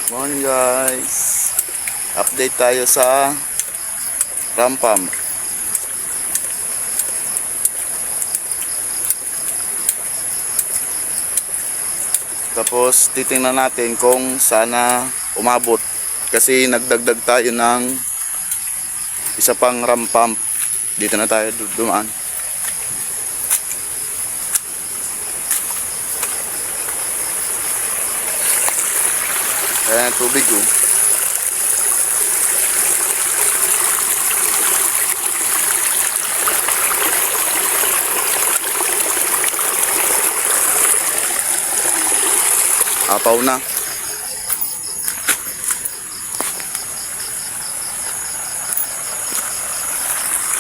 Morning guys, update tayo sa Rampam. Tapos titingnan natin kung sana umabot, kasi nagdagdag tayo ng isa pang Rampam. Dito na tayo dumaan. Ayan, tubig oh. Apaw na.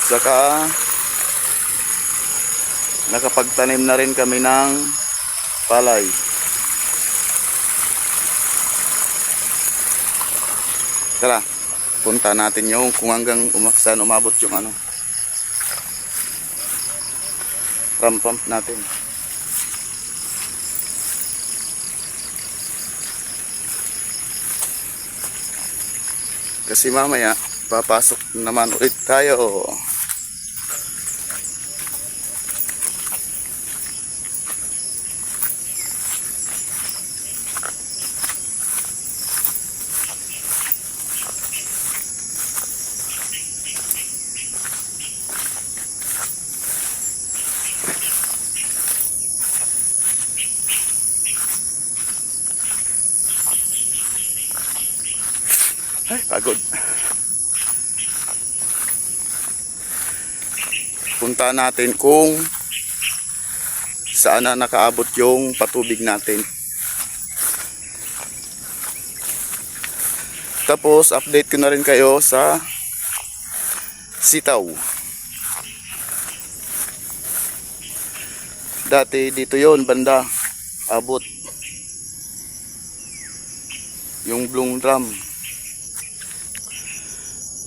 Saka nakapagtanim na rin kami ng palay. Tara, punta natin yung kung hanggang saan umabot yung Rampam natin. Kasi mamaya papasok naman ulit tayo. Ay, pagod. Punta natin kung saan na nakaabot yung patubig natin. Tapos update ko na rin kayo sa sitaw. Dati dito yon banda abot yung blue drum.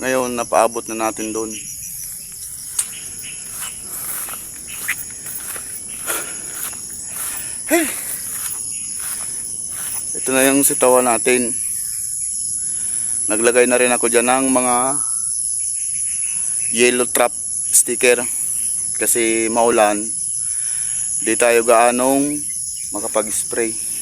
Ngayon napaabot na natin doon. Hey! Ito na yung sitawan natin. Naglagay na rin ako dyan ng mga yellow trap sticker. Kasi maulan, di tayo gaanong makapag-spray.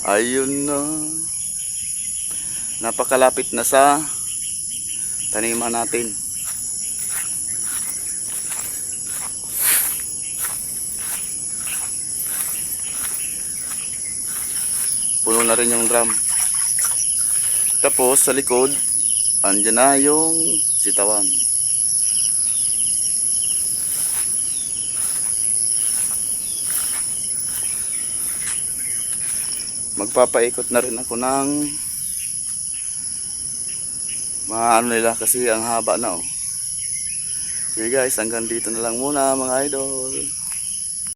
Ayun na. Napakalapit na sa taniman natin. Puno na rin yung drum. Tapos sa likod, andyan na yung sitawan. Magpapaikot na rin ako ng mga nila kasi ang haba na oh. Okay guys, hanggang dito na lang muna mga idol.